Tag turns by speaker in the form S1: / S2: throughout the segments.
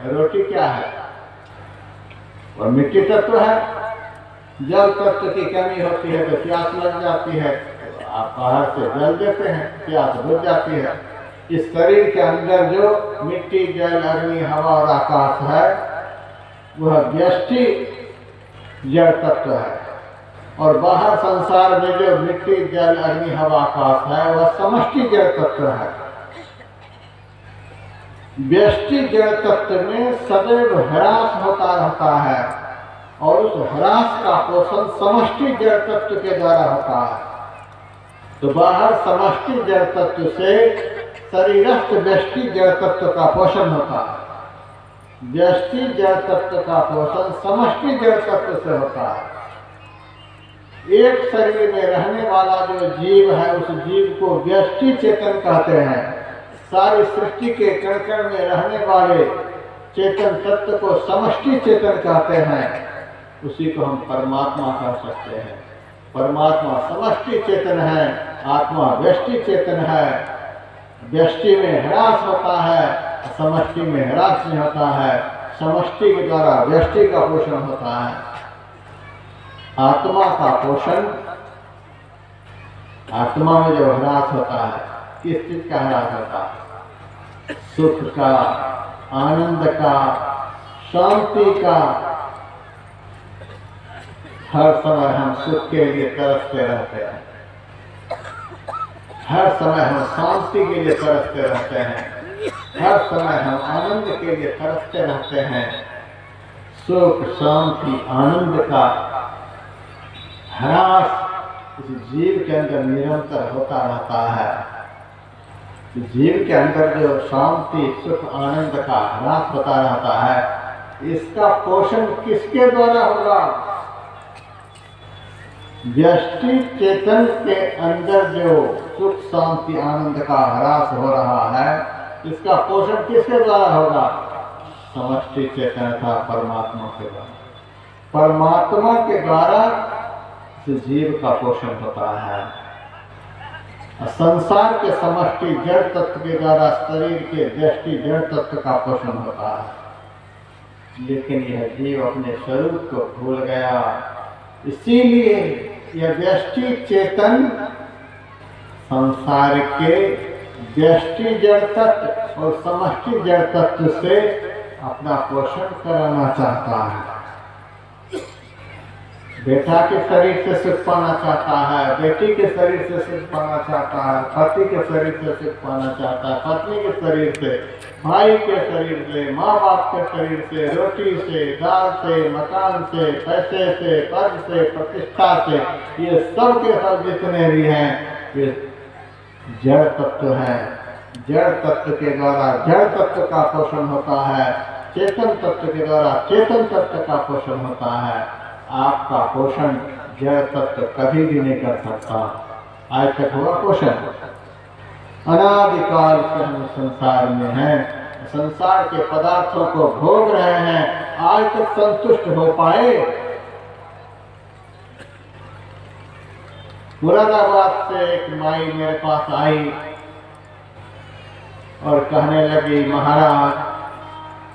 S1: रोटी क्या है? और मिट्टी तत्व है। जल तत्व की कमी होती है तो प्यास लग जाती है, तो आप बाहर से जल देते हैं, प्यास बुझ जाती है। इस शरीर के अंदर जो मिट्टी, जल, अग्नि, हवा और आकाश है वह व्यष्टि जड़ तत्व है, और बाहर संसार में जो मिट्टी, जल, अग्नि, हवा, आकाश है वह समष्टि जड़ तत्व है। व्यष्टि जड़ तत्व में सदैव ह्रास होता रहता है, और उस ह्रास का पोषण समष्टि जड़ तत्व के द्वारा होता है। तो बाहर समष्टि जड़ तत्व से शरीरस्थ व्यष्टि जड़ तत्व का पोषण होता है। व्यष्टि जड़ तत्व का पोषण समष्टि जड़ तत्व से होता है। एक शरीर में रहने वाला जो जीव है उस जीव को व्यष्टि चेतन कहते हैं। सारी सृष्टि के कण कण में रहने वाले चेतन तत्व को समष्टि चेतन कहते हैं। उसी को हम परमात्मा कह सकते हैं। परमात्मा समष्टि चेतन है, आत्मा व्यष्टि चेतन है। व्यष्टि में ह्रास होता है, समष्टि में ह्रास नहीं होता है। समष्टि के द्वारा व्यष्टि का पोषण होता है। आत्मा का पोषण, आत्मा में जो ह्रास होता है, किस चीज का ह्रास होता है? सुख का, आनंद का, शांति का। हर समय हम सुख के लिए तरसते रहते हैं, हर समय हम शांति के लिए तरसते रहते हैं, हर समय हम आनंद के लिए तरसते रहते हैं। सुख, शांति, आनंद का ह्रास इस जीव के अंदर निरंतर होता रहता है। जीव के अंदर जो शांति, सुख, आनंद का ह्रास होता रहता है, इसका पोषण किसके द्वारा होगा? व्यष्टि चेतन के अंदर जो सुख, शांति, आनंद का ह्रास हो रहा है, इसका पोषण किसके द्वारा होगा? समष्टि चेतन था परमात्मा के द्वारा। परमात्मा के द्वारा इस जीव का पोषण होता है। संसार के समष्टि जड़ तत्व के द्वारा शरीर के व्यष्टि जड़ तत्व का पोषण होता है। लेकिन यह जीव अपने स्वरूप को भूल गया, इसीलिए यह व्यष्टि चेतन संसार के व्यष्टि जड़ तत्व और समष्टि जड़ तत्व से अपना पोषण कराना चाहता है। बेटा के शरीर से सुख पाना चाहता है, बेटी के शरीर से सुख पाना चाहता है, पति के शरीर से सुख पाना चाहता है, पत्नी के शरीर से, भाई के शरीर से, माँ बाप के शरीर से, रोटी से, दाल से, मकान से, पैसे से, पद से, प्रतिष्ठा से, ये सब के सब जितने भी हैं ये जड़ तत्व हैं। जड़ तत्व के द्वारा जड़ तत्व का पोषण होता है, चेतन तत्व के द्वारा चेतन तत्व का पोषण होता है। आपका पोषण जड़ तत्व कभी भी नहीं कर सकता। आज तक हुआ पोषण? अनादिकाल से हम संसार में हैं, संसार के पदार्थों को भोग रहे हैं, आज तक संतुष्ट हो पाए? मुरादाबाद से एक माई मेरे पास आई और कहने लगी, महाराज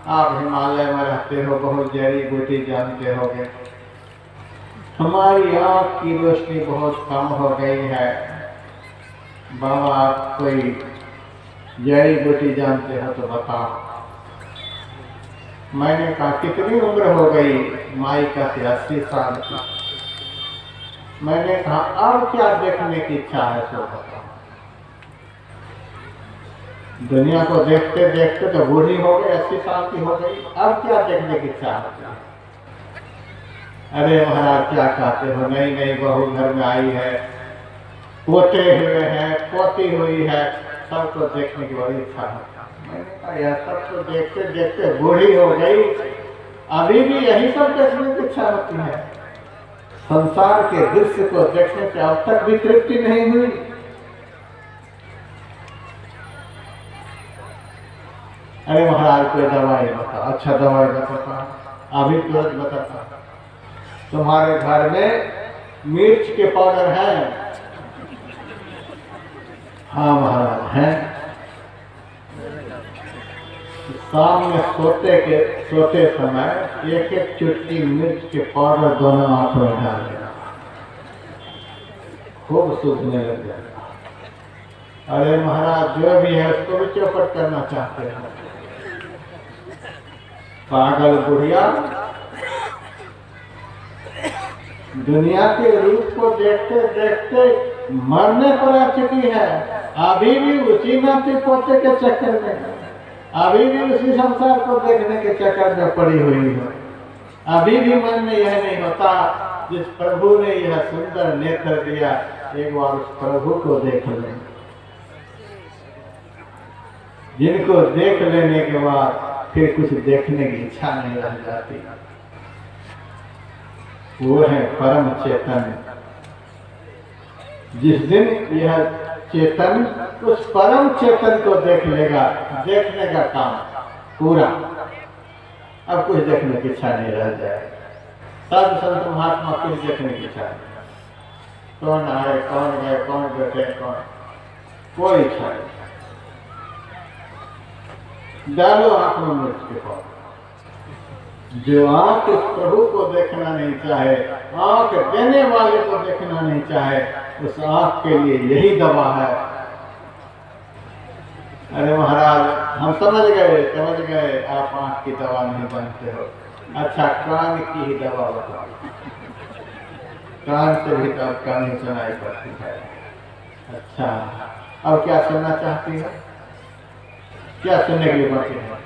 S1: आप हिमालय में रहते हो, बहुत जड़ी बूटी जानते होगे, हमारी आँख की रोशनी बहुत कम हो गई है, बाबा आप कोई जड़ी बूटी जानते हो तो बताओ। मैंने कहा कितनी उम्र हो गई? माई का 80 साल की। मैंने कहा अब क्या देखने की इच्छा है सो बताओ। दुनिया को देखते देखते तो बूढ़ी हो गई, 80 साल की हो गई, अब क्या देखने की इच्छा होती है? अरे महाराज क्या कहते हो, नई नई बहू घर में आई है, पोते हुए हैं, पोती हुई है, सबको देखने की बड़ी इच्छा है। मैंने कहा यह सब तो देखते देखते बूढ़ी हो गई, अभी भी यही सब देखने की इच्छा होती है? संसार के दृश्य को देखने से अब तक भी तृप्ति नहीं हुई? अरे महाराज कोई दवाई बता। अच्छा दवाई बताता, अभी तुरंत बताता। तुम्हारे घर में मिर्च के पाउडर है? हाँ महाराज है। शाम में सोते समय एक एक चुटकी मिर्च के पाउडर दोनों आंखों में डाल देना, खूब सूझने लग जाएगा। अरे महाराज जो भी है उसको भी चौपट करना चाहते हैं। पागल बुढ़िया दुनिया के रूप को देखते देखते मरने पर आ चुकी है, अभी भी उसी नाते पोते के चक्कर में, अभी भी उसी संसार को देखने के चक्कर में पड़ी हुई है। अभी भी मन में यह नहीं होता जिस प्रभु ने यह सुंदर नेत्र दिया, एक बार उस प्रभु को देख लें। जिनको देख लेने के बाद फिर कुछ देखने की इच्छा नहीं रह जाती, वो है परम चेतन। जिस दिन यह चेतन उस परम चेतन को देख लेगा, देखने का काम पूरा, अब कुछ देखने की इच्छा नहीं रह जाएगा। साधु संत महात्मा कुछ देखने की इच्छा नहीं, कौन आए कौन गए कौन बैठे कौन, कोई इच्छा नहीं। डालो आंख में मिर्च के पास। जो आंख उस प्रभु को देखना नहीं चाहे, आंख देने वाले को देखना नहीं चाहे, उस आंख के लिए यही दवा है। अरे महाराज हम समझ गए आप आंख की दवा नहीं बनते हो। अच्छा कान की ही दवा बताओ, कान से भी तो आपका नहीं सुनाई पड़ती है। अच्छा अब क्या सुनना चाहती है, क्या सुनने के लिए बचे हैं?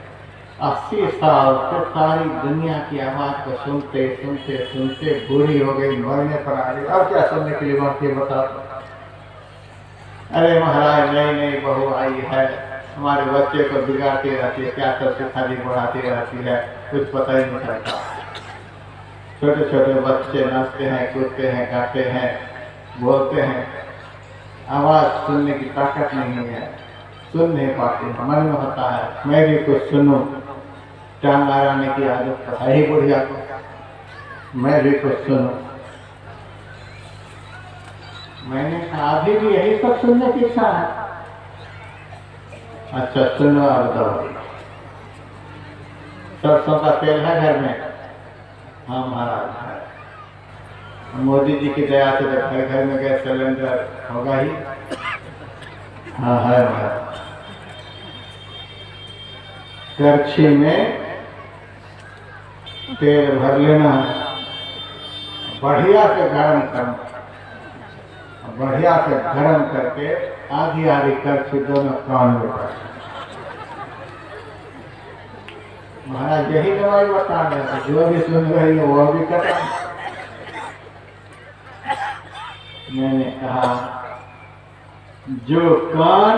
S1: 80 साल से सारी दुनिया की आवाज को सुनते सुनते सुनते बूढ़ी हो गई, मरने पर आ गई, अब क्या सुनने के लिए बाकी बता। अरे महाराज नई बहू आई है, हमारे बच्चे को बिगाड़ती रहती है, क्या सबसे खाली बढ़ाती रहती है, कुछ पता ही नहीं चलता। छोटे छोटे बच्चे नाचते हैं कूदते हैं गाते हैं बोलते हैं, आवाज सुनने की ताकत नहीं है, सुन नहीं पाते। मन में होता है मैं भी कुछ सुनूं, टांग आने की आदत तो है ही बुढ़िया को, मैं भी कुछ सुनूं। मैंने कहा अभी भी यही सब सुनने की इच्छा है। अच्छा सुनो अब दो, सरसों का तेल है घर में? हाँ महाराज है। मोदी जी की दया से घर घर में गैस सिलेंडर होगा ही। हाँ है महाराज। करछी में तेल भर लेना, बढ़िया से गर्म करना, बढ़िया से गर्म करके आधी आधी करछी दोनों कान में कर। महाराज यही दवाई बता रहे, जो भी सुन रही है वो भी कटा। मैंने कहा जो कान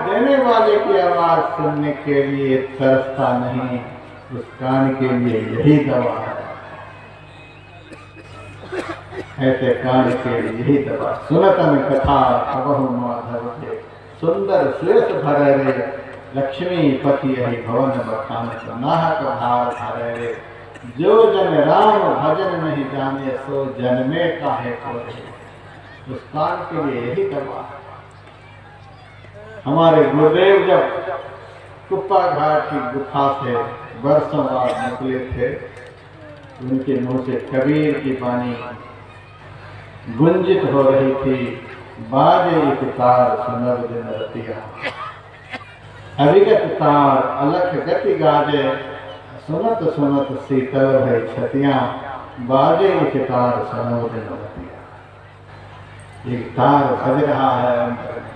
S1: देने वाले की आवाज सुनने के लिए तरसता नहीं, उस कान के लिए यही दवा है। ऐसे कान के लिए यही दवा। सुनतन कथा कबहु माधव के, सुंदर श्रेष्ठ भरे रे, लक्ष्मी पति यही भवन बखान नाहक भार भरे रे। जो जन राम भजन नहीं जाने, सो जन में काहे को रे। उस कान के लिए यही दवा है। हमारे गुरुदेव जब कुप्पा घाट की गुफा से बरसों बाद निकले थे, उनके मुंह से कबीर की वाणी गुंजित हो रही थी। बाजे एक तार सुनब दिन रतिया, अविगत तार अलख गति गाजे, सुनत सुनत शीतल भई छतियां, बाजे एक तार सुनब दिन रतिया। एक तार बज रहा है अंदर में,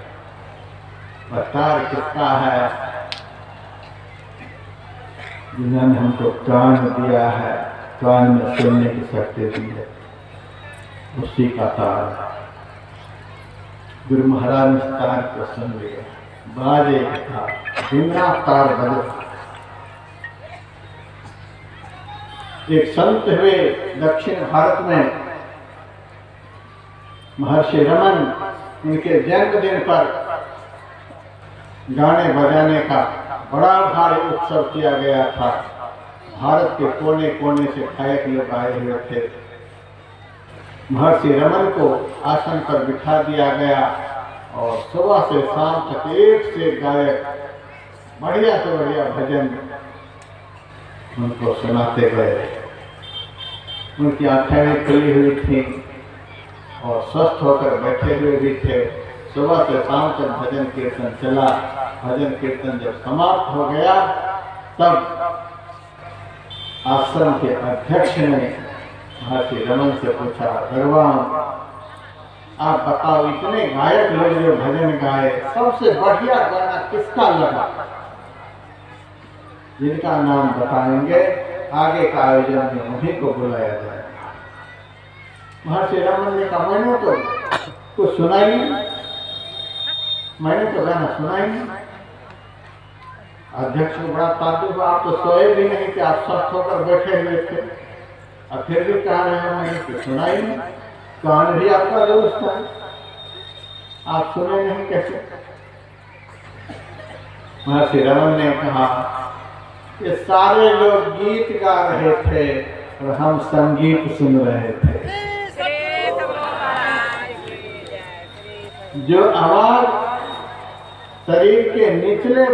S1: वह तार किसका है? जिन्होंने हमको कान दिया है, कान में सुनने की शक्ति दी है, उसी का तार। गुरु महाराज ने तार को सुन लिया, बाजे था बिना तार बजे। एक संत हुए दक्षिण भारत में, महर्षि रमन, उनके जन्मदिन पर गाने बजाने का बड़ा भारी उत्सव किया गया था। भारत के कोने कोने से गायक लोग आए हुए थे। महर्षि रमन को आसन पर बिठा दिया गया और सुबह से शाम तक एक से गायक बढ़िया से बढ़िया भजन उनको सुनाते गए। उनकी आंखें भी खुली हुई थी और स्वस्थ होकर बैठे हुए भी थे। सुबह से शाम तक भजन कीर्तन चला। भजन कीर्तन जब समाप्त हो गया तब आश्रम के अध्यक्ष ने महर्षि रमन से पूछा, भगवान आप बताओ, इतने गायक लोग जो भजन गाए, सबसे बढ़िया गाना किसका लगा? जिनका नाम बताएंगे आगे का आयोजन में उन्हीं को बुलाया जाएगा। महर्षि रमन ने कहा, मैंने तो कुछ सुना ही नहीं, मैंने तो गाना सुना ही नहीं। अध्यक्ष को बड़ा ताज्जुब, आप तो सोए भी नहीं कि आप स्वस्थ होकर बैठे हुए थे और फिर भी कह रहे हैं मैंने कुछ सुना ही नहीं। कान भी आपका दुरुस्त है, आप सुने नहीं कैसे? महर्षि रमन ने कहा, ये सारे लोग गीत गा रहे थे और हम संगीत सुन रहे थे। जो आवाज शरीर के निचले